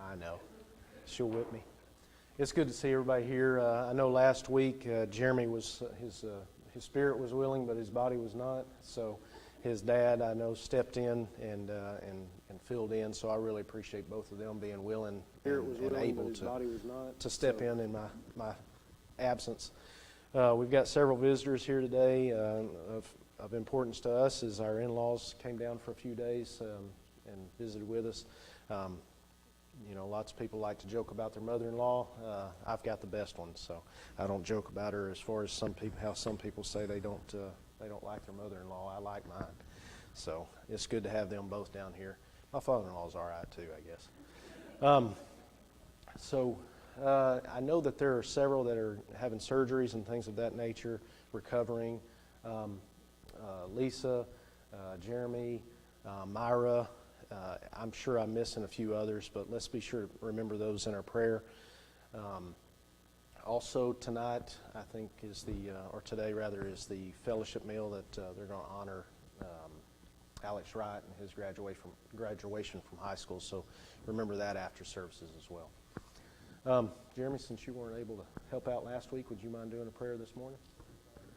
I know. She'll whip me. It's good to see everybody here. I know last week Jeremy was his spirit was willing, but his body was not. So his dad, I know, stepped in and filled in. So I really appreciate both of them being willing and able to step in my absence. We've got several visitors here today of importance to us, as our in-laws came down for a few days and visited with us. Lots of people like to joke about their mother-in-law. I've got the best one, so I don't joke about her as far as how some people say they don't like their mother-in-law. I like mine. So it's good to have them both down here. My father-in-law's all right too, I guess. I know that there are several that are having surgeries and things of that nature, recovering. Lisa, Jeremy, Myra. I'm sure I'm missing a few others, but let's be sure to remember those in our prayer. Also tonight, I think today is the fellowship meal that they're going to honor Alex Wright and his graduation from high school. So remember that after services as well. Jeremy, since you weren't able to help out last week, would you mind doing a prayer this morning? All right.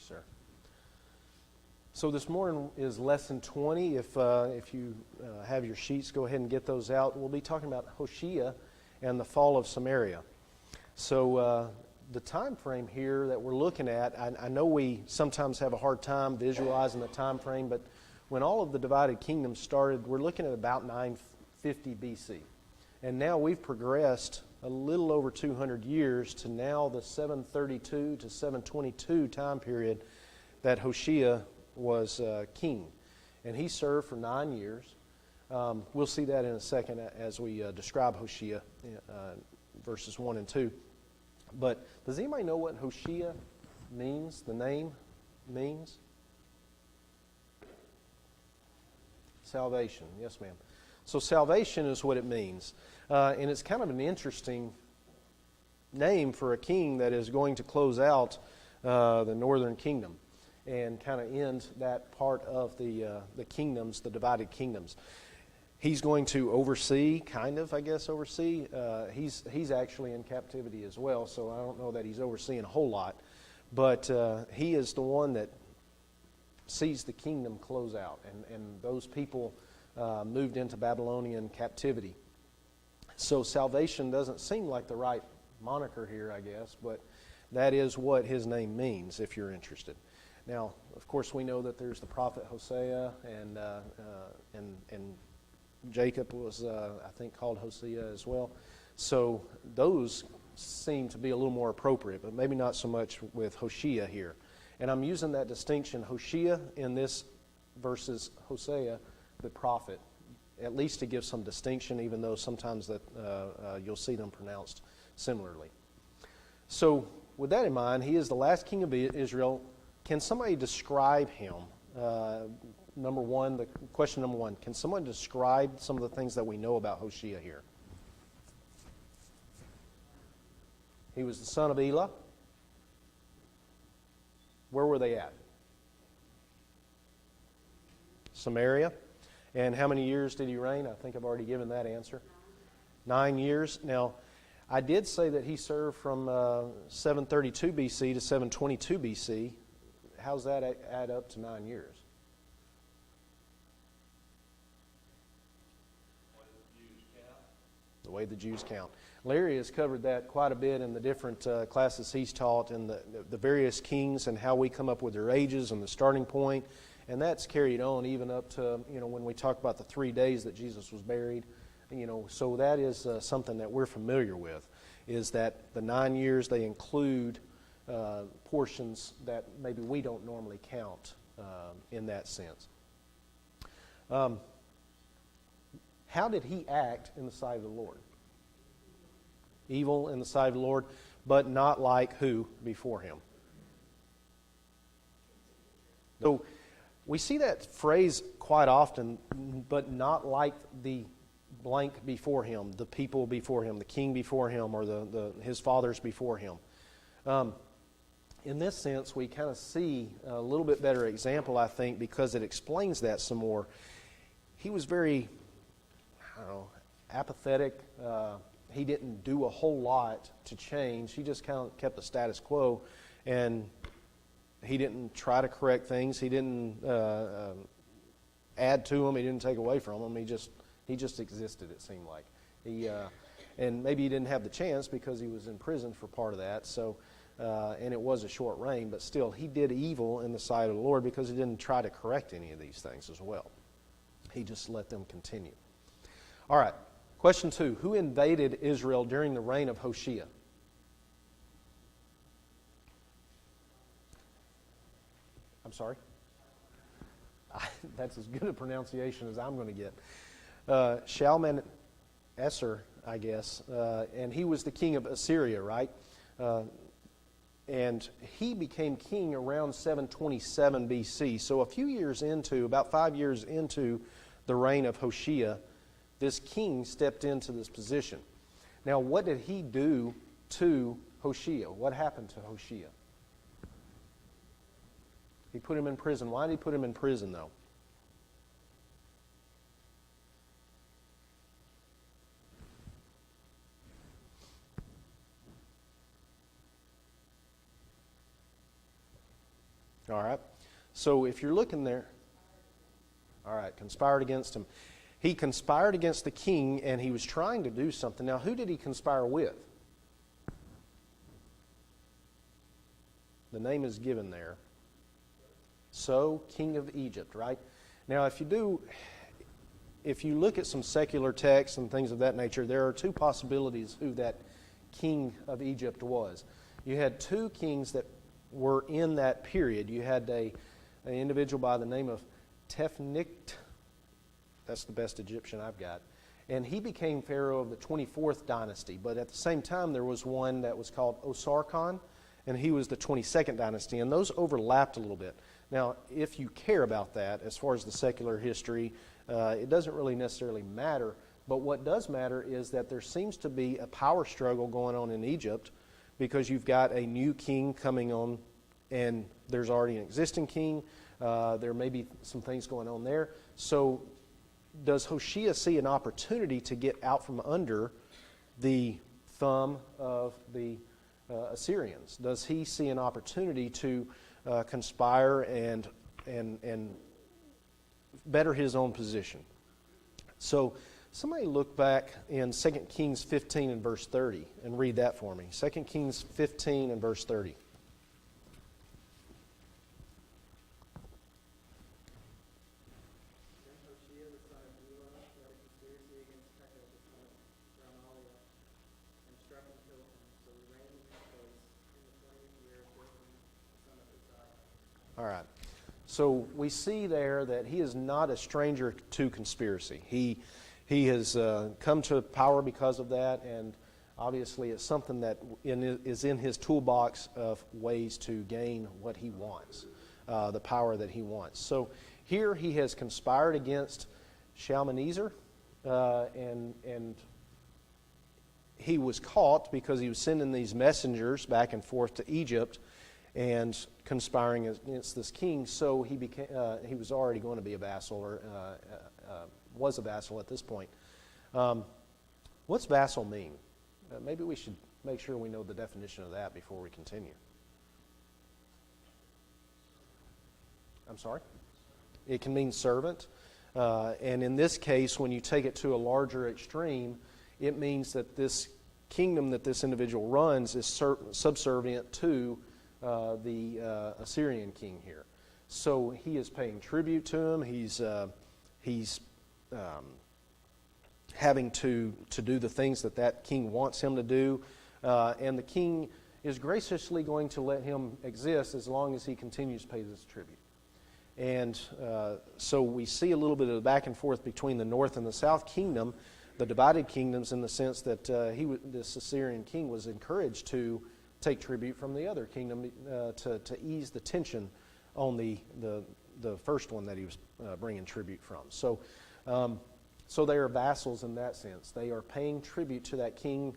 Sir. So this morning is lesson 20. If you have your sheets, go ahead and get those out. We'll be talking about Hoshea and the fall of Samaria. So the time frame here that we're looking at, I know we sometimes have a hard time visualizing the time frame, but when all of the divided kingdoms started, we're looking at about 950 BC. And now we've progressed a little over 200 years to now the 732 to 722 time period that Hoshea was king. And he served for 9 years. We'll see that in a second as we describe Hoshea, verses 1 and 2. But does anybody know what Hoshea means, the name means? Salvation, yes ma'am. So salvation is what it means. And it's kind of an interesting name for a king that is going to close out the northern kingdom and kind of end that part of the kingdoms, the divided kingdoms. He's going to oversee. He's actually in captivity as well, so I don't know that he's overseeing a whole lot. But he is the one that sees the kingdom close out, and those people moved into Babylonian captivity. So salvation doesn't seem like the right moniker here, I guess, but that is what his name means, if you're interested. Now, of course, we know that there's the prophet Hosea, and Jacob was, I think, called Hosea as well. So those seem to be a little more appropriate, but maybe not so much with Hoshea here. And I'm using that distinction, Hoshea in this versus Hosea, the prophet, at least to give some distinction, even though sometimes that you'll see them pronounced similarly. So with that in mind, he is the last king of Israel. Can somebody describe him? Question number one, can someone describe some of the things that we know about Hoshea here? He was the son of Elah. Where were they at? Samaria. And how many years did he reign? I think I've already given that answer. 9 years. Now, I did say that he served from 732 BC to 722 BC. How's that add up to 9 years? The way the Jews count. Larry has covered that quite a bit in the different classes he's taught, and the various kings and how we come up with their ages and the starting point. And that's carried on even up to, when we talk about the 3 days that Jesus was buried. So that is something that we're familiar with, is that the 9 years, they include portions that maybe we don't normally count in that sense. How did he act in the sight of the Lord? Evil in the sight of the Lord, but not like who before him? So we see that phrase quite often, but not like the blank before him, the people before him, the king before him, or his fathers before him. In this sense, we kind of see a little bit better example, I think, because it explains that some more. He was very, apathetic. He didn't do a whole lot to change. He just kind of kept the status quo, and he didn't try to correct things. He didn't add to them. He didn't take away from them. He just existed, it seemed like. And maybe he didn't have the chance because he was in prison for part of that. So, and it was a short reign, but still, he did evil in the sight of the Lord because he didn't try to correct any of these things as well. He just let them continue. All right. Question 2. Who invaded Israel during the reign of Hoshea? I'm sorry? That's as good a pronunciation as I'm going to get. Shalmaneser, I guess, and he was the king of Assyria, right? And he became king around 727 BC. So about 5 years into the reign of Hoshea, this king stepped into this position. Now, what did he do to Hoshea? What happened to Hoshea? He put him in prison. Why did he put him in prison, though? All right. So if you're looking there, all right, conspired against him. He conspired against the king, and he was trying to do something. Now, who did he conspire with? The name is given there. So, king of Egypt, right? Now, if you look at some secular texts and things of that nature, there are two possibilities who that king of Egypt was. You had two kings that were in that period. You had an individual by the name of Tefnicht. That's the best Egyptian I've got. And he became pharaoh of the 24th dynasty. But at the same time, there was one that was called Osarkon, and he was the 22nd dynasty. And those overlapped a little bit. Now, if you care about that, as far as the secular history, it doesn't really necessarily matter. But what does matter is that there seems to be a power struggle going on in Egypt, because you've got a new king coming on, and there's already an existing king. There may be some things going on there. So does Hoshea see an opportunity to get out from under the thumb of the Assyrians? Does he see an opportunity to conspire and better his own position? So somebody look back in 2 Kings 15 and verse 30 and read that for me. 2 Kings 15 and verse 30. All right. So we see there that he is not a stranger to conspiracy. He has come to power because of that, and obviously it's something that is in his toolbox of ways to gain what he wants, the power that he wants. So here he has conspired against Shalmaneser, and he was caught because he was sending these messengers back and forth to Egypt and conspiring against this king. So he was already going to be a vassal, or was a vassal at this point. What's vassal mean? Maybe we should make sure we know the definition of that before we continue. I'm sorry? It can mean servant. And in this case, when you take it to a larger extreme, it means that this kingdom that this individual runs is subservient to the Assyrian king here. So he is paying tribute to him. He's having to do the things that king wants him to do. And the king is graciously going to let him exist as long as he continues to pay this tribute. And so we see a little bit of the back and forth between the north and the south kingdom, the divided kingdoms, in the sense that this Assyrian king was encouraged to take tribute from the other kingdom to ease the tension on the first one that he was bringing tribute from. So they are vassals in that sense. They are paying tribute to that king.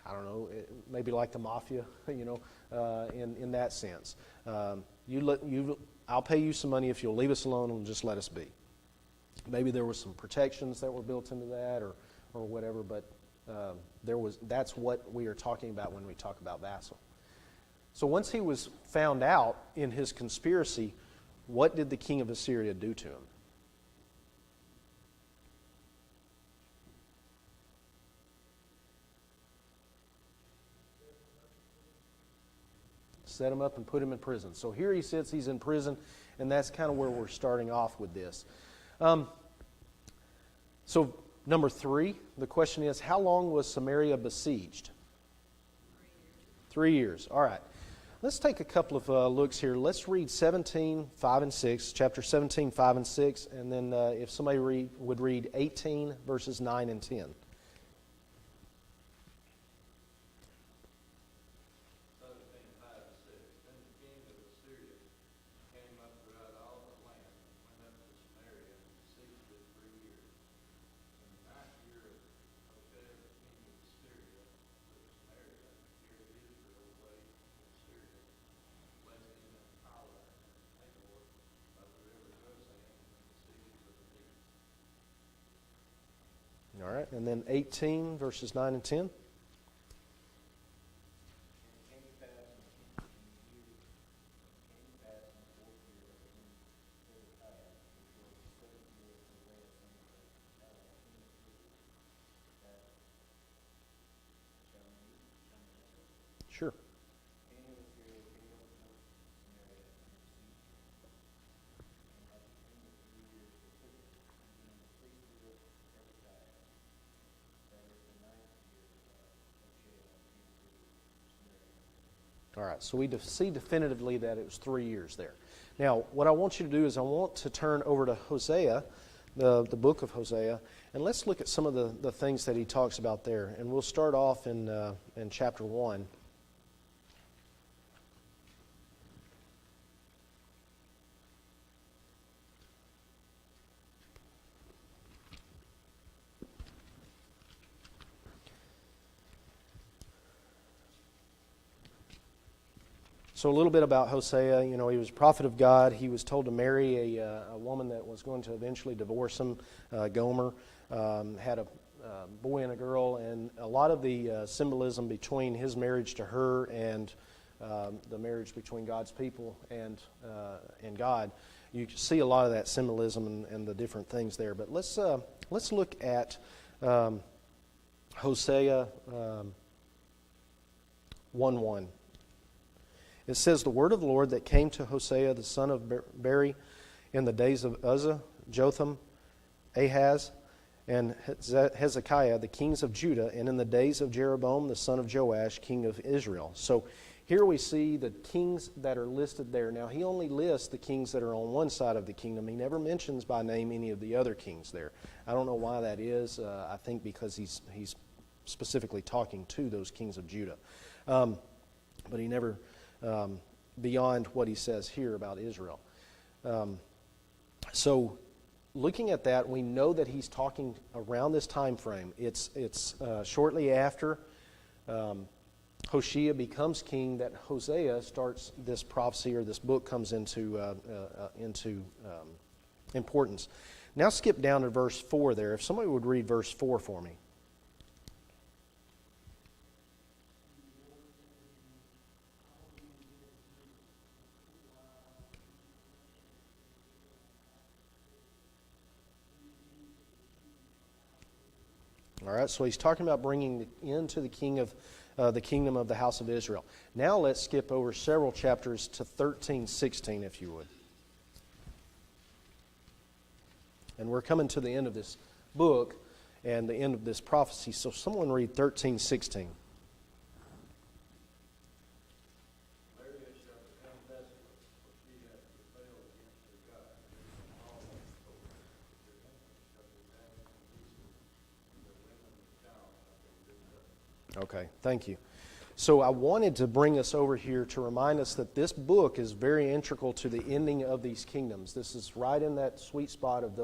I don't know, maybe like the mafia, in that sense. I'll pay you some money if you'll leave us alone and just let us be. Maybe there were some protections that were built into that, or whatever, but that's what we are talking about when we talk about vassal. So once he was found out in his conspiracy, what did the king of Assyria do to him? Set him up and put him in prison. So here he sits, he's in prison, and that's kind of where we're starting off with this. So number 3, the question is, how long was Samaria besieged? 3 years. All right. Let's take a couple of looks here. Let's read 17, 5 and 6, chapter 17, 5 and 6, and then if somebody would read 18, verses 9 and 10. All right, and then 18, verses 9 and 10. Sure. All right, so we see definitively that it was 3 years there. Now, what I want you to do is I want to turn over to Hosea, the book of Hosea, and let's look at some of the things that he talks about there. And we'll start off in chapter 1. So a little bit about Hosea. He was a prophet of God. He was told to marry a woman that was going to eventually divorce him, Gomer. Had a boy and a girl, and a lot of the symbolism between his marriage to her and the marriage between God's people and God. You can see a lot of that symbolism and the different things there. But let's look at Hosea 1:1. It says, "The word of the Lord that came to Hosea the son of Beri in the days of Uzzah, Jotham, Ahaz, and Hezekiah, the kings of Judah, and in the days of Jeroboam the son of Joash, king of Israel." So here we see the kings that are listed there. Now, he only lists the kings that are on one side of the kingdom. He never mentions by name any of the other kings there. I don't know why that is. I think because he's specifically talking to those kings of Judah. But he never... beyond what he says here about Israel. So looking at that, we know that he's talking around this time frame. It's shortly after Hoshea becomes king that Hosea starts this prophecy, or this book comes into importance. Now skip down to verse 4 there. If somebody would read verse 4 for me. All right, so he's talking about bringing into the kingdom of the house of Israel. Now let's skip over several chapters to 13:16, if you would. And we're coming to the end of this book and the end of this prophecy. So someone read 13:16. Okay, thank you. So I wanted to bring us over here to remind us that this book is very integral to the ending of these kingdoms. This is right in that sweet spot of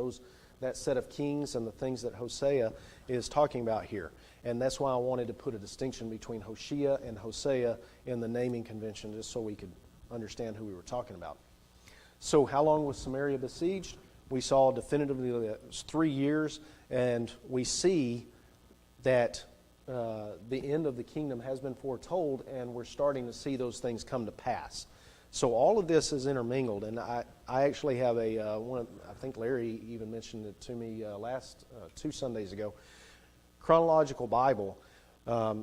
that set of kings and the things that Hosea is talking about here. And that's why I wanted to put a distinction between Hoshea and Hosea in the naming convention, just so we could understand who we were talking about. So how long was Samaria besieged? We saw definitively that it was 3 years, and we see that the end of the kingdom has been foretold, and we're starting to see those things come to pass. So all of this is intermingled, and I actually have I think Larry even mentioned it to me last 2 Sundays ago, chronological Bible.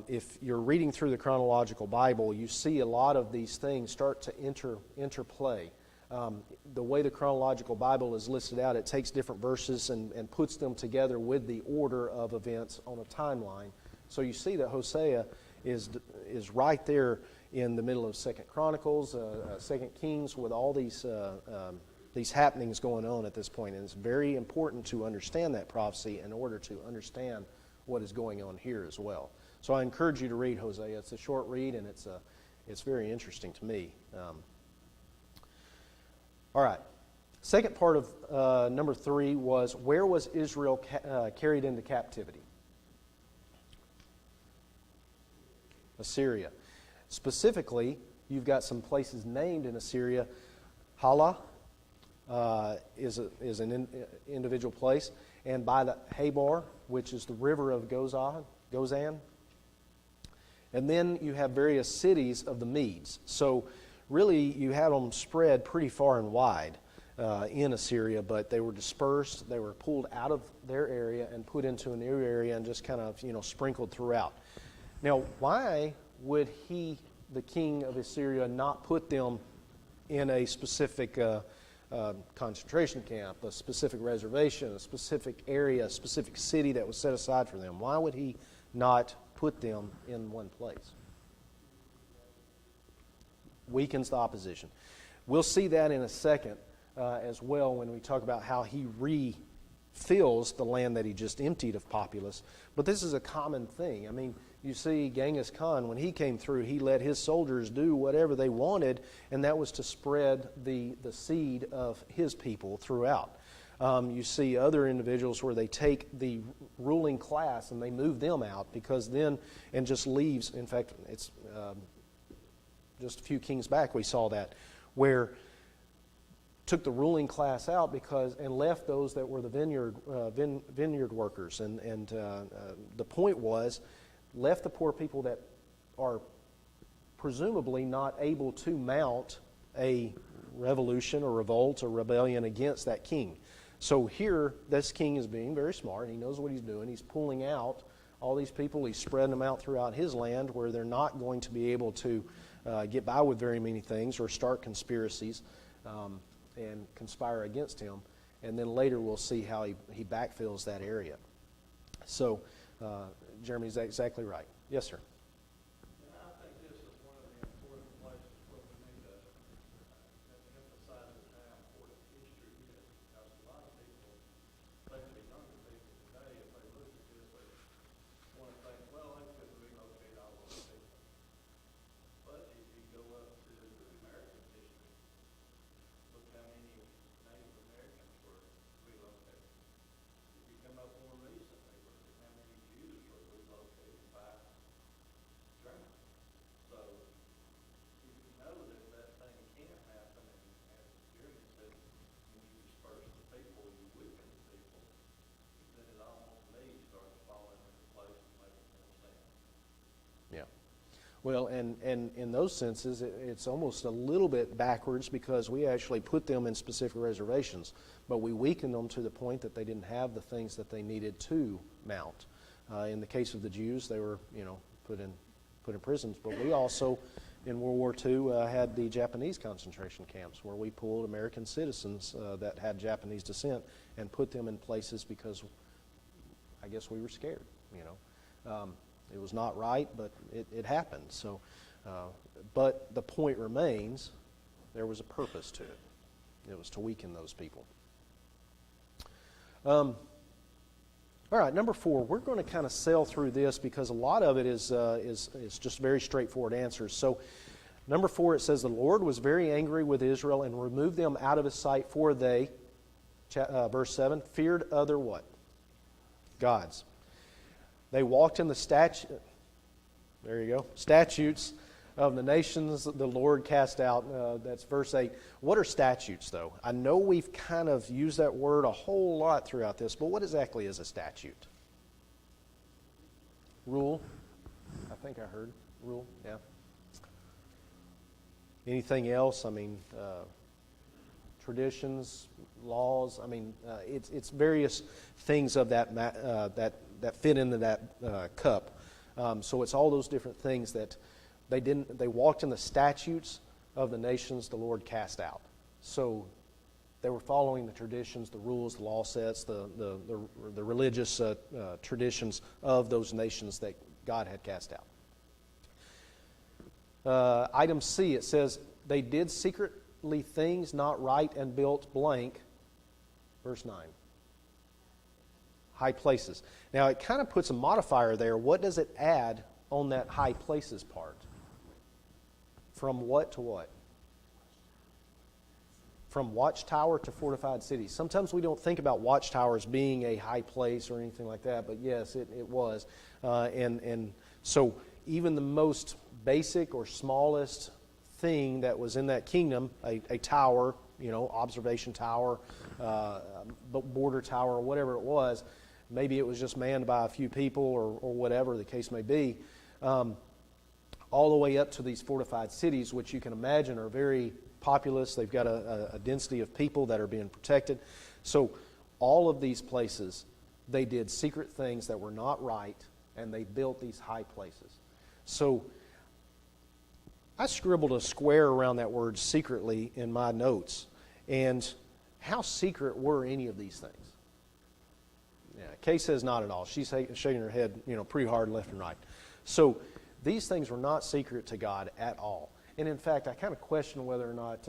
If you're reading through the chronological Bible, you see a lot of these things start to interplay. The way the chronological Bible is listed out, it takes different verses and puts them together with the order of events on a timeline. So you see that Hosea is right there in the middle of 2 Chronicles, 2 Kings, with all these happenings going on at this point. And it's very important to understand that prophecy in order to understand what is going on here as well. So I encourage you to read Hosea. It's a short read, and it's very interesting to me. All right. Second part of number 3 was, where was Israel carried into captivity? Assyria. Specifically, you've got some places named in Assyria. Hala is an individual place, and by the Habar, which is the river of Gozan. And then you have various cities of the Medes. So really, you had them spread pretty far and wide in Assyria, but they were dispersed. They were pulled out of their area and put into a new area and just kind of sprinkled throughout. Now, why would the king of Assyria, not put them in a specific concentration camp, a specific reservation, a specific area, a specific city that was set aside for them? Why would he not put them in one place? Weakens the opposition. We'll see that in a second as well when we talk about how he refills the land that he just emptied of populace. But this is a common thing. I mean, you see Genghis Khan, when he came through, he let his soldiers do whatever they wanted, and that was to spread the seed of his people throughout. You see other individuals where they take the ruling class and they move them out and just leaves. In fact, it's just a few kings back we saw that, where took the ruling class out and left those that were the vineyard workers. And the point was, left the poor people that are presumably not able to mount a revolution or revolt or rebellion against that king. So here, this king is being very smart. He knows what he's doing. He's pulling out all these people. He's spreading them out throughout his land where they're not going to be able to get by with very many things or start conspiracies and conspire against him. And then later we'll see how he backfills that area. So Jeremy's exactly right. Yes, sir. And I think this is one of the important places where we need to emphasize how important history is. Because a lot of people, especially younger people today, if they look at this, they want to think, well, they could relocate all those people. But if you go up to American history, look how many Native Americans were relocated. If you come up more recently, look at how many Jews were relocated by Germany. So if you know that thing can happen, and as Jeremy said, when you disperse the people, you weaken the people, then it almost to me starts falling into place and making more sense. Yeah. Well, and in those senses, it's almost a little bit backwards, because we actually put them in specific reservations, but we weakened them to the point that they didn't have the things that they needed to mount. In the case of the Jews, they were, put in prisons. But we also, in World War II, had the Japanese concentration camps where we pulled American citizens that had Japanese descent and put them in places because I guess we were scared, It was not right, but it happened. So, but the point remains, there was a purpose to it. It was to weaken those people. All right, number 4. We're going to kind of sail through this because a lot of it is just very straightforward answers. So, number 4, it says, the Lord was very angry with Israel and removed them out of his sight, for they, verse 7, feared other what? Gods. They walked in the statutes of the nations the Lord cast out. That's verse 8. What are statutes, though? I know we've kind of used that word a whole lot throughout this, but what exactly is a statute? Rule? I think I heard. Rule? Yeah. Anything else? I mean, traditions, laws. I mean, it's various things of that that fit into that cup. So it's all those different things that they walked in the statutes of the nations the Lord cast out. So they were following the traditions, the rules, the law sets, the religious traditions of those nations that God had cast out. Item C, it says, they did secretly things not right and built blank. Verse 9. High places. Now, it kind of puts a modifier there. What does it add on that high places part? From what to what? From watchtower to fortified cities. Sometimes we don't think about watchtowers being a high place or anything like that, but yes, it was. And so even the most basic or smallest thing that was in that kingdom, a tower, observation tower, border tower, or whatever it was, maybe it was just manned by a few people or whatever the case may be, all the way up to these fortified cities, which you can imagine are very populous. They've got a density of people that are being protected. So all of these places, they did secret things that were not right, and they built these high places. So I scribbled a square around that word secretly in my notes. And how secret were any of these things? Yeah, Kay says not at all. She's shaking her head, pretty hard left and right. So these things were not secret to God at all. And in fact, I kind of question whether or not,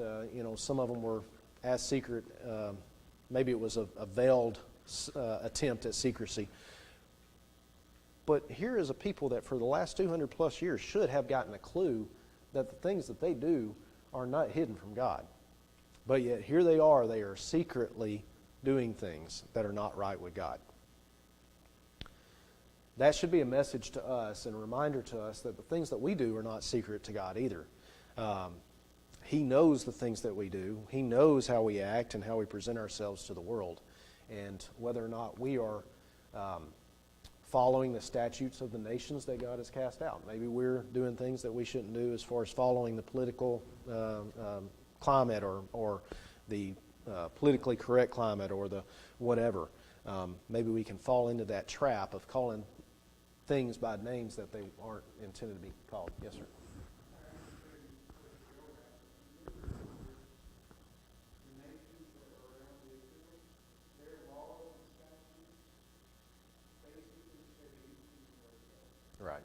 some of them were as secret. Maybe it was a veiled attempt at secrecy. But here is a people that for the last 200 plus years should have gotten a clue that the things that they do are not hidden from God. But yet here they are secretly doing things that are not right with God. That should be a message to us and a reminder to us that the things that we do are not secret to God either. He knows the things that we do. He knows how we act and how we present ourselves to the world. And whether or not we are following the statutes of the nations that God has cast out. Maybe we're doing things that we shouldn't do as far as following the political climate or the politically correct climate or the whatever. Maybe we can fall into that trap of calling things by names that they aren't intended to be called. Yes, sir. Right.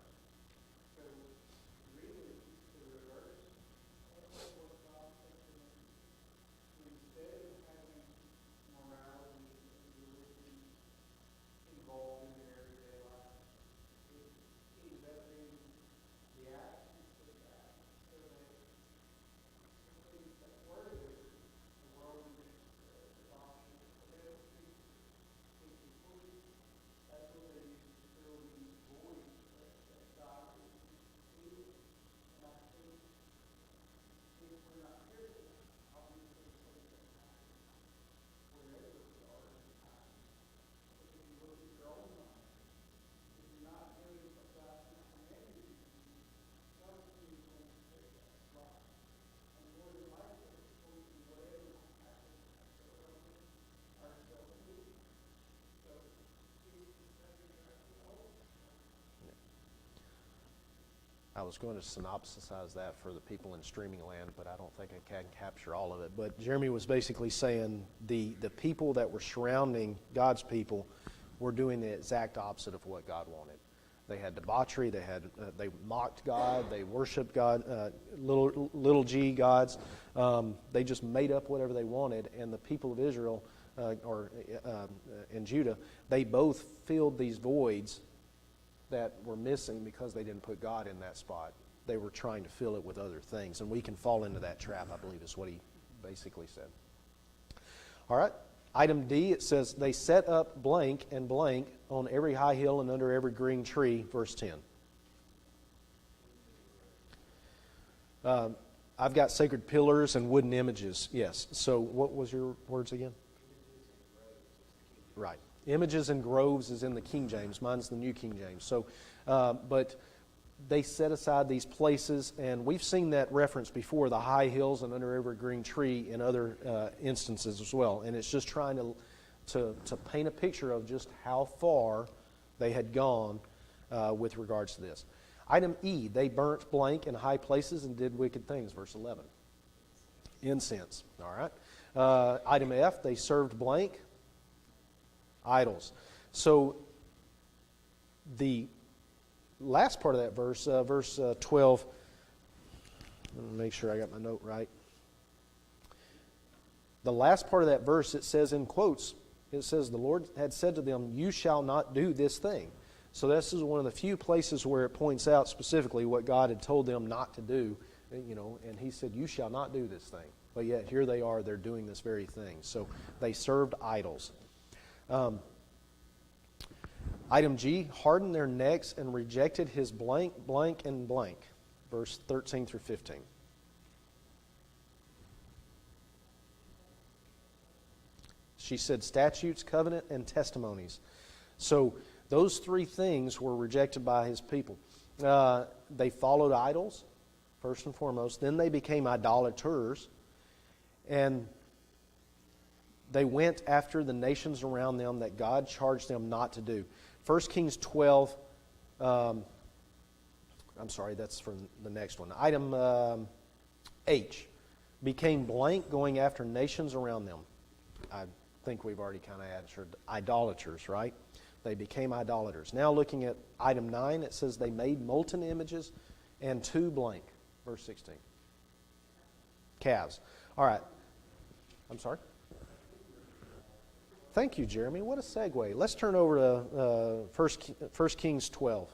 I was going to synopsisize that for the people in streaming land, but I don't think I can capture all of it. But Jeremy was basically saying the people that were surrounding God's people were doing the exact opposite of what God wanted. They had debauchery. They mocked God. They worshipped God, little g gods. They just made up whatever they wanted. And the people of Israel and Judah, they both filled these voids that were missing because they didn't put God in that spot. They were trying to fill it with other things, and we can fall into that trap, I believe is what he basically said. All right. Item D, it says, they set up blank and blank on every high hill and under every green tree, verse 10. I've got sacred pillars and wooden images, yes. So what was your words again? Right. Images and groves is in the King James. Mine's the New King James. So, but they set aside these places, and we've seen that reference before, the high hills and under every green tree in other instances as well. And it's just trying to paint a picture of just how far they had gone with regards to this. Item E, they burnt blank in high places and did wicked things, verse 11. Incense, all right. Item F, they served blank, idols. So the last part of that verse, verse 12, let me make sure I got my note right. The last part of that verse, it says in quotes, it says, the Lord had said to them, you shall not do this thing. So this is one of the few places where it points out specifically what God had told them not to do, and he said, you shall not do this thing. But yet here they are, they're doing this very thing. So they served idols. Item G, hardened their necks and rejected his blank, blank, and blank. Verse 13 through 15. She said statutes, covenant, and testimonies. So those three things were rejected by his people. They followed idols, first and foremost. Then they became idolaters. And they went after the nations around them that God charged them not to do. 1 Kings 12, I'm sorry, that's from the next one. Item H, became blank going after nations around them. I think we've already kind of answered idolaters, right? They became idolaters. Now looking at item 9, it says they made molten images and two blank, verse 16. Calves. All right. I'm sorry? Thank you, Jeremy. What a segue. Let's turn over to 1 Kings 12.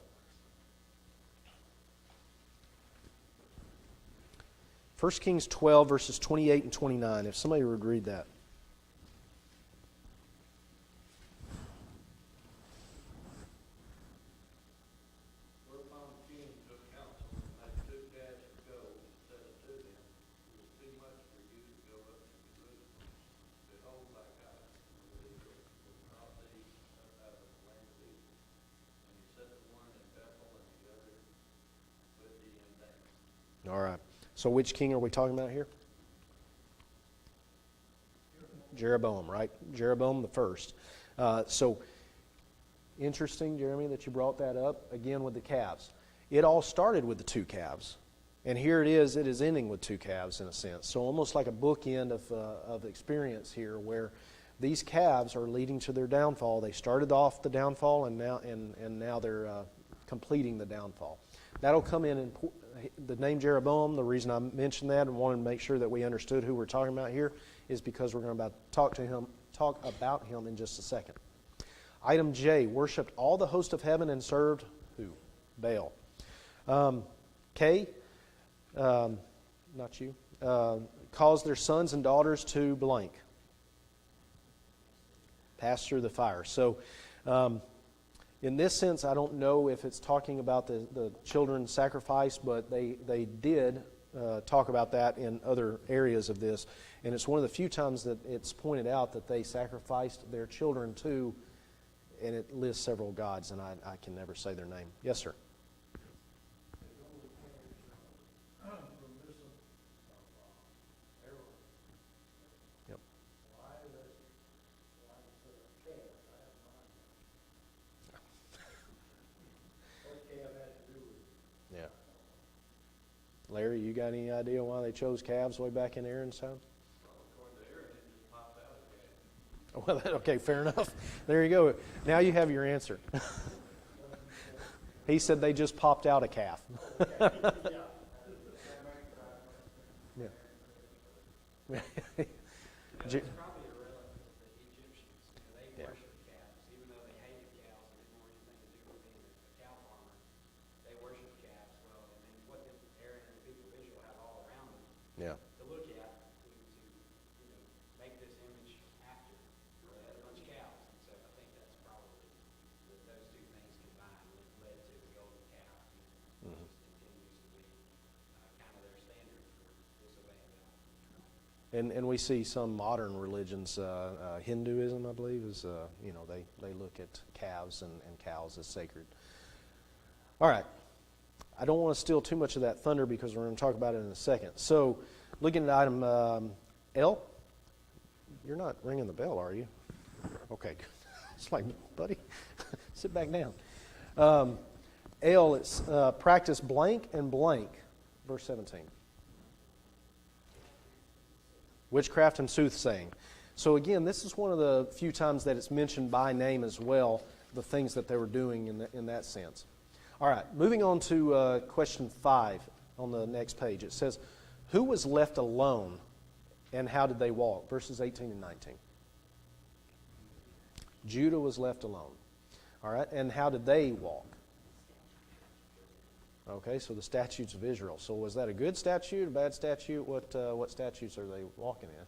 1 Kings 12, verses 28 and 29. If somebody would read that. Whereupon the king took counsel, and they took calves to go, and said unto them, it is too much for you to go up to Jerusalem. Behold thy God, Israel, will brought thee up out of the land of Egypt. And he set the one in Bethel and the other with thee in Dan. All right. So which king are we talking about here? Jeroboam, right? Jeroboam the first. So interesting, Jeremy, that you brought that up again with the calves. It all started with the two calves. And here it is ending with two calves in a sense. So almost like a bookend of experience here where these calves are leading to their downfall. They started off the downfall and now they're completing the downfall. That'll come in the name Jeroboam. The reason I mentioned that and wanted to make sure that we understood who we're talking about here is because we're going to talk about him in just a second. Item J, worshipped all the host of heaven and served who? Baal. K, not you, caused their sons and daughters to blank. Pass through the fire. So, in this sense, I don't know if it's talking about the children's sacrifice, but they did talk about that in other areas of this. And it's one of the few times that it's pointed out that they sacrificed their children to, and it lists several gods, and I can never say their name. Yes, sir. Yep. Yeah. Larry, you got any idea why they chose calves way back in Aaron's time? According to Aaron, it just popped out again. Well, okay, fair enough. There you go. Now you have your answer. He said they just popped out a calf. Yeah. It's probably a relic of the Egyptians. They Yeah. worshiped calves, even though they hated cows and didn't want anything to do with being a cow farmer. They worshiped calves. Well, and then what did Aaron and the people of Israel have all around them Yeah. to look at make this image after? Well, they had a bunch of cows, and so I think that's probably those two things combined led to the golden calf. Mhm. Just continues to be kind of their standard for disobeying God. And we see some modern religions, Hinduism, I believe, is they look at calves and cows as sacred. All right, I don't want to steal too much of that thunder because we're going to talk about it in a second. So, looking at item L, you're not ringing the bell, are you? Okay, good. It's like, buddy, sit back down. L, it's practice blank and blank, verse 17. Witchcraft and soothsaying. So again, this is one of the few times that it's mentioned by name as well, the things that they were doing in that sense. All right, moving on to question 5 on the next page. It says, who was left alone and how did they walk? Verses 18 and 19. Judah was left alone. All right, and how did they walk? Okay, so the statutes of Israel. So was that a good statute, a bad statute? What statutes are they walking in?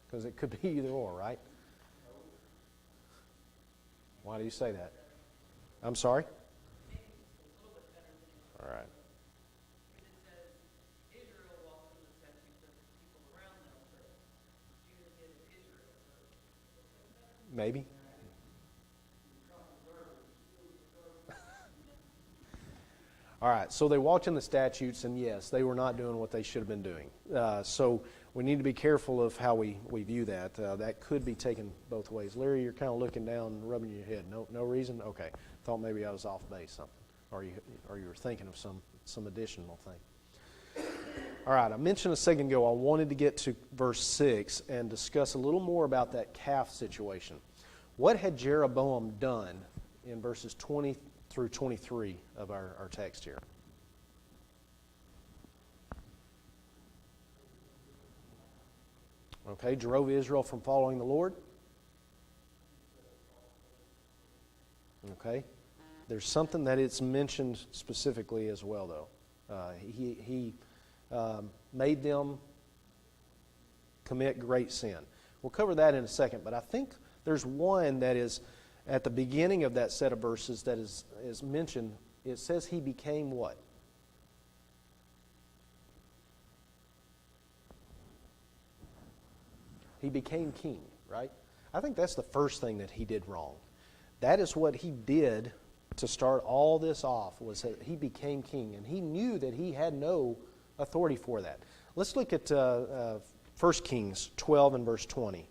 Because it could be either or, right? Why do you say that? I'm sorry? All right. Maybe. All right, so they walked in the statutes, and yes, they were not doing what they should have been doing. So we need to be careful of how we view that. That could be taken both ways. Larry, you're kind of looking down, rubbing your head. No reason? Okay. Thought maybe I was off base something, or you were thinking of some additional thing. All right, I mentioned a second ago I wanted to get to verse 6 and discuss a little more about that calf situation. What had Jeroboam done in verses 20 through 23 of our text here? Okay, drove Israel from following the Lord. Okay, there's something that it's mentioned specifically as well, though. He made them commit great sin. We'll cover that in a second, but I think there's one that is at the beginning of that set of verses that is mentioned. It says he became what? He became king, right? I think that's the first thing that he did wrong. That is what he did to start all this off, was that he became king, and he knew that he had no authority for that. Let's look at 1 Kings 12 and verse 20.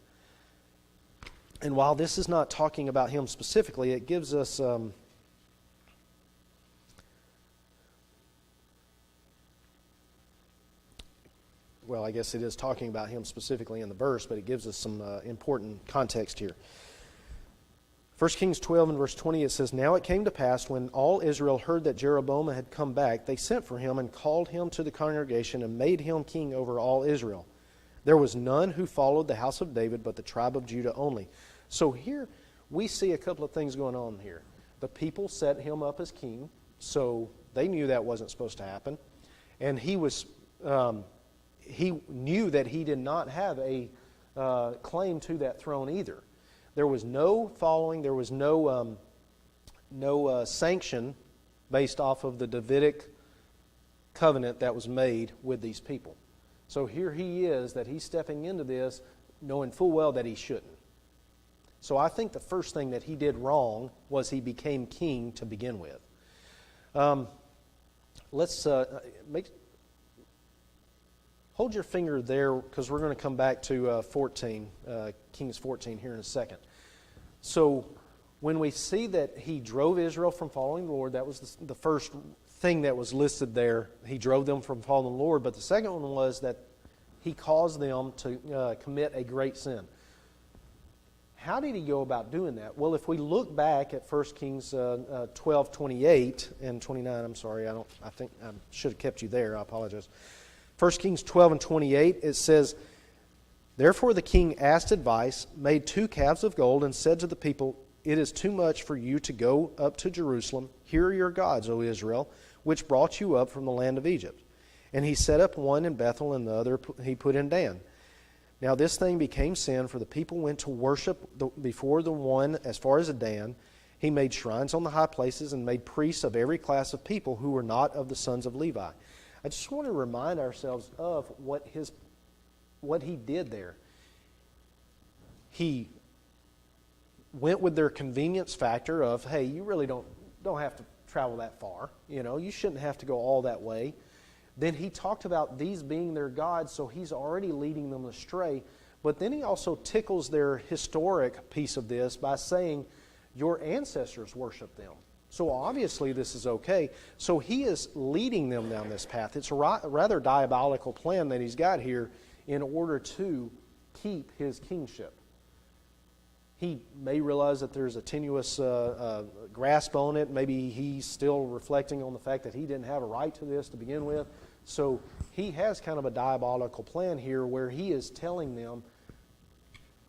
And while this is not talking about him specifically, it gives us well, I guess it is talking about him specifically in the verse, but it gives us some important context here. 1 Kings 12 and verse 20, it says, Now it came to pass, when all Israel heard that Jeroboam had come back, they sent for him and called him to the congregation and made him king over all Israel. There was none who followed the house of David, but the tribe of Judah only. So here we see a couple of things going on here. The people set him up as king, so they knew that wasn't supposed to happen. And he knew that he did not have a claim to that throne either. There was no following, there was no sanction based off of the Davidic covenant that was made with these people. So here he is, that he's stepping into this knowing full well that he shouldn't. So I think the first thing that he did wrong was he became king to begin with. Let's hold your finger there, because we're going to come back to 14, Kings 14 here in a second. So when we see that he drove Israel from following the Lord, that was the first thing that was listed there. He drove them from following the Lord, but the second one was that he caused them to commit a great sin. How did he go about doing that? Well, if we look back at 1 Kings 12, 28 and 29, I'm sorry, I think I should have kept you there. I apologize. 1 Kings 12 and 28, it says, "Therefore the king asked advice, made 2 calves of gold, and said to the people, It is too much for you to go up to Jerusalem. Here are your gods, O Israel, which brought you up from the land of Egypt. And he set up one in Bethel, and the other he put in Dan. Now this thing became sin, for the people went to worship before the one as far as Dan. He made shrines on the high places and made priests of every class of people who were not of the sons of Levi." I just want to remind ourselves of what he did there. He went with their convenience factor of, hey, you really don't have to travel that far. You shouldn't have to go all that way. Then he talked about these being their gods, so he's already leading them astray. But then he also tickles their historic piece of this by saying, your ancestors worshiped them. So obviously this is okay. So he is leading them down this path. It's a rather diabolical plan that he's got here in order to keep his kingship. He may realize that there's a tenuous grasp on it. Maybe he's still reflecting on the fact that he didn't have a right to this to begin with. So he has kind of a diabolical plan here where he is telling them,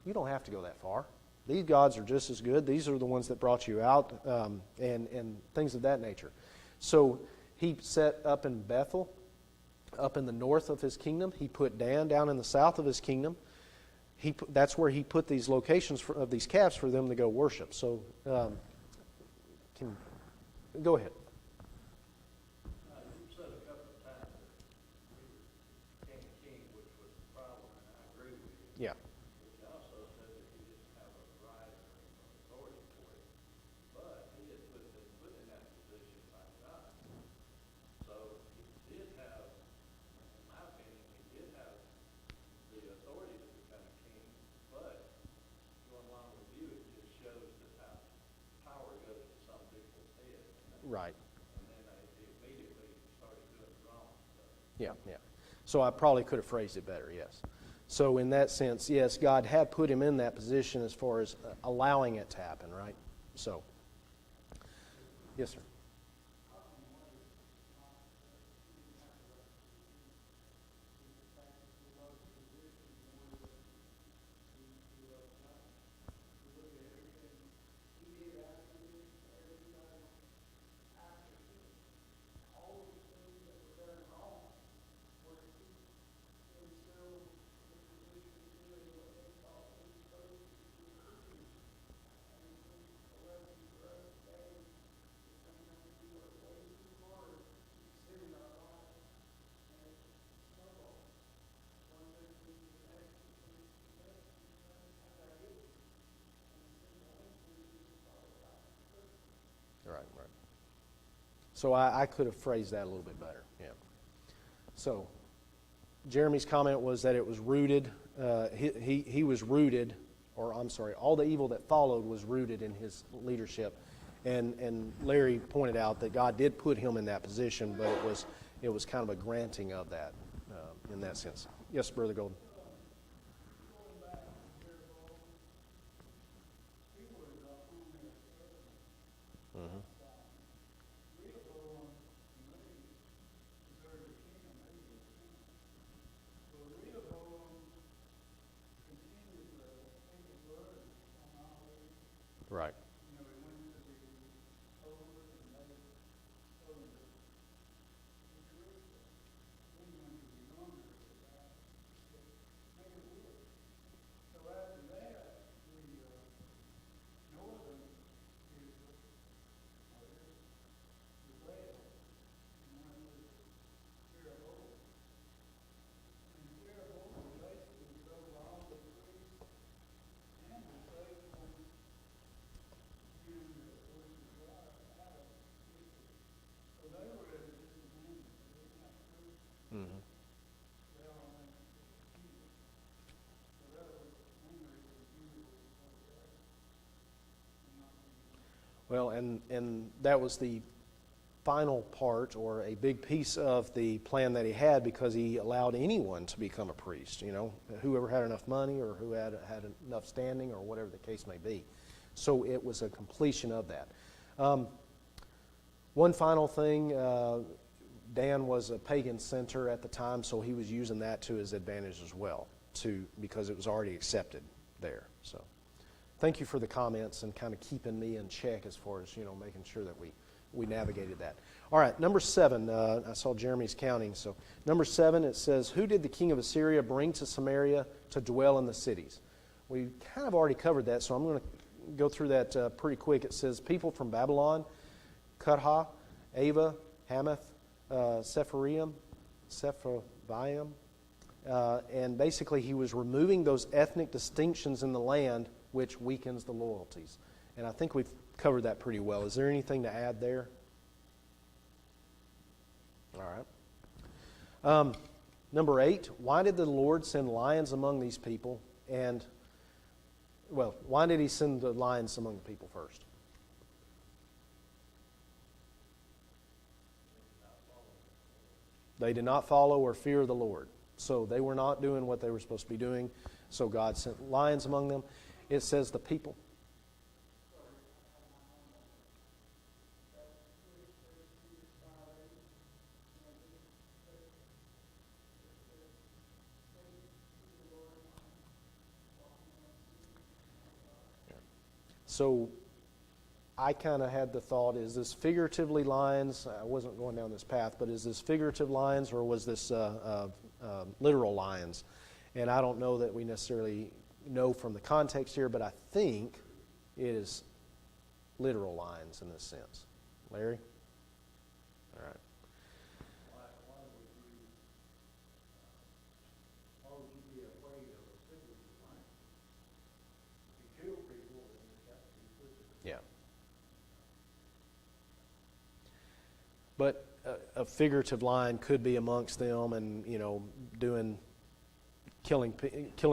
you don't have to go that far. These gods are just as good. These are the ones that brought you out, and things of that nature. So he set up in Bethel, up in the north of his kingdom. He put Dan down in the south of his kingdom. That's where he put these locations of these calves for them to go worship. So, go ahead. You said a couple of times that we were king, which was the problem, and I agree with you. Yeah. But you also said that he didn't have a right or authority for it, but he had been put in that position by God. So he did have, in my opinion, he did have the authority to become a king, but going along with you, it just shows that how power goes to some people's head. Right. And then they immediately started doing wrong stuff. Yeah. So I probably could have phrased it better, yes. So in that sense, yes, God had put him in that position as far as allowing it to happen, right? So, yes, sir. Right. So I could have phrased that a little bit better, yeah. So Jeremy's comment was that it was rooted, he was rooted, or I'm sorry, all the evil that followed was rooted in his leadership. And Larry pointed out that God did put him in that position, but it was kind of a granting of that in that sense. Yes, Brother Golden. Mm-hmm. Right. Mm-hmm. Well, and that was the final part or a big piece of the plan that he had, because he allowed anyone to become a priest, whoever had enough money or who had enough standing or whatever the case may be. So it was a completion of that. One final thing, Dan was a pagan center at the time, so he was using that to his advantage as well, because it was already accepted there. So thank you for the comments and kind of keeping me in check as far as, making sure that we navigated that. All right, number 7, I saw Jeremy's counting. So number 7, it says, who did the king of Assyria bring to Samaria to dwell in the cities? We kind of already covered that, so I'm going to go through that pretty quick. It says people from Babylon, Kutha, Ava, Hamath, Sepharvaim, and basically he was removing those ethnic distinctions in the land which weakens the loyalties. And I think we've covered that pretty well. Is there anything to add there? All right. Number 8, why did the Lord send lions among these people? Why did he send the lions among the people first? They did not follow or fear the Lord. So they were not doing what they were supposed to be doing. So God sent lions among them. It says the people. So I kind of had the thought, is this figuratively lions? I wasn't going down this path, but is this figurative lions or was this literal lions? And I don't know that we necessarily know from the context here, but I think it is literal lions in this sense. Larry? All right. Why would you be afraid of a figurative lion? If you kill people, then you have to be physical. Yeah. But a figurative lion could be amongst them and, killing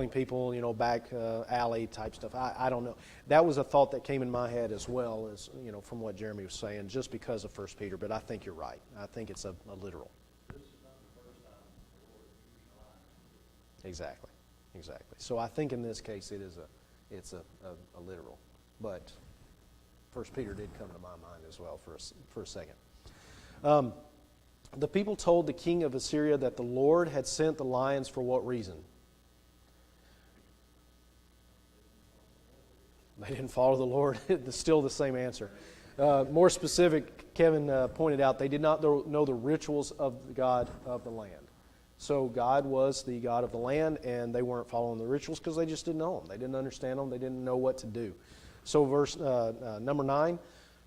people, back alley type stuff. I don't know. That was a thought that came in my head as well as, from what Jeremy was saying, just because of 1 Peter. But I think you're right. I think it's a literal. This is not the first time the Lord used lions. Exactly. So I think in this case it's a literal. But 1 Peter did come to my mind as well for a second. The people told the king of Assyria that the Lord had sent the lions for what reason? They didn't follow the Lord. It's still the same answer. More specific, Kevin pointed out, they did not know the rituals of the God of the land. So God was the God of the land, and they weren't following the rituals because they just didn't know them. They didn't understand them. They didn't know what to do. So verse number 9,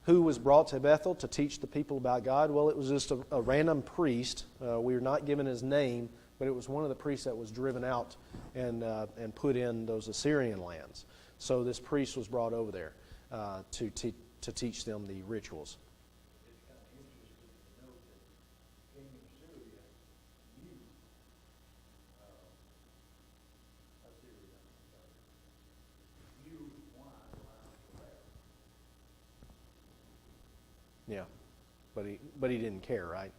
who was brought to Bethel to teach the people about God? Well, it was just a random priest. We are not given his name, but it was one of the priests that was driven out and put in those Assyrian lands. So this priest was brought over there to teach them the rituals. It's kind of interesting to note that King of Syria knew Assyria, knew why the lions were there. Yeah, but he didn't care, right?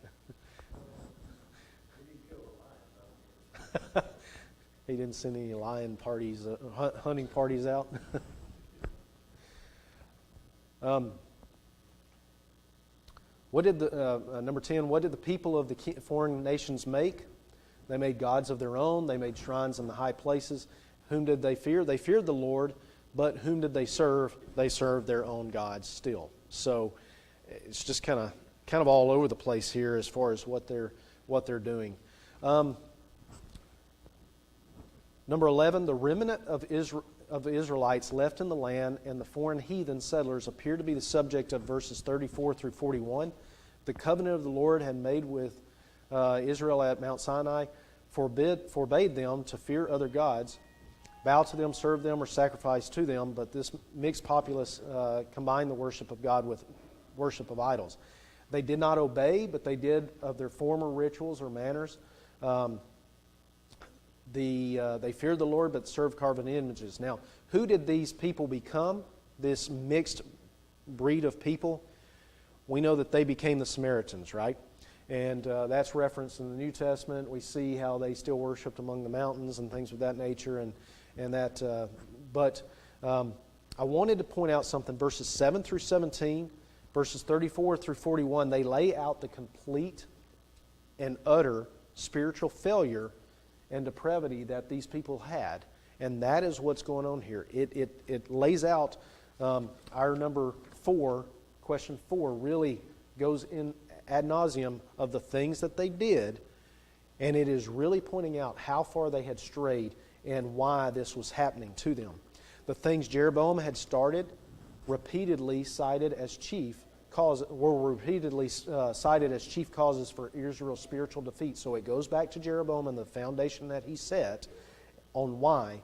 He didn't kill the lions, I mean. He didn't send any lion parties, hunting parties out. Number 10, what did the people of the foreign nations make? They made gods of their own. They made shrines in the high places. Whom did they fear? They feared the Lord, but whom did they serve? They served their own gods still. So it's just kind of all over the place here as far as what they're doing. Number 11, the remnant of the Israelites left in the land and the foreign heathen settlers appear to be the subject of verses 34 through 41. The covenant of the Lord had made with Israel at Mount Sinai forbade them to fear other gods, bow to them, serve them, or sacrifice to them, but this mixed populace combined the worship of God with worship of idols. They did not obey, but they did of their former rituals or manners. They feared the Lord, but served carven images. Now, who did these people become? This mixed breed of people. we know that they became the Samaritans, right? And that's referenced in the New Testament. We see how they still worshipped among the mountains and things of that nature. But I wanted to point out something. Verses 7 through 17, verses 34 through 41, they lay out the complete and utter spiritual failure and depravity that these people had. And that is what's going on here. It lays out our number 4, question 4, really goes in ad nauseum of the things that they did, and it is really pointing out how far they had strayed and why this was happening to them. The things Jeroboam had started repeatedly cited as chief causes for Israel's spiritual defeat. So it goes back to Jeroboam and the foundation that he set on why,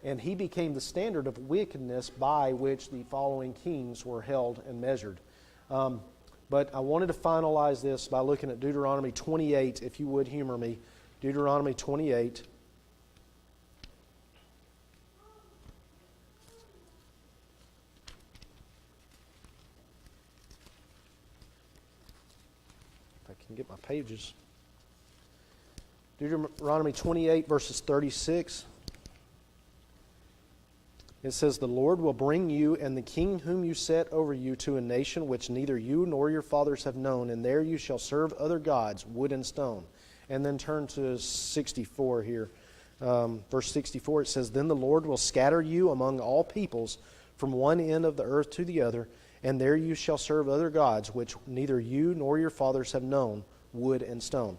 and he became the standard of wickedness by which the following kings were held and measured. But I wanted to finalize this by looking at Deuteronomy 28, if you would humor me. Deuteronomy 28. If I can get my pages. Deuteronomy 28, verses 36. It says, "The Lord will bring you and the king whom you set over you to a nation which neither you nor your fathers have known, and there you shall serve other gods, wood and stone." And then turn to 64 here. Verse 64, it says, "Then the Lord will scatter you among all peoples from one end of the earth to the other, and there you shall serve other gods, which neither you nor your fathers have known, wood and stone."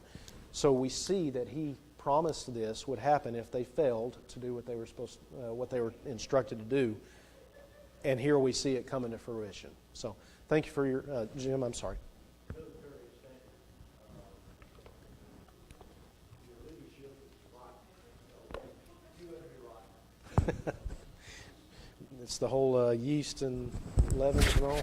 So we see that he promised this would happen if they failed to do what they were instructed to do, and here we see it coming to fruition. So, thank you for your Jim. I'm sorry. Military standard. Your leadership is rotten. You better be rotten. It's the whole yeast and leavens and all.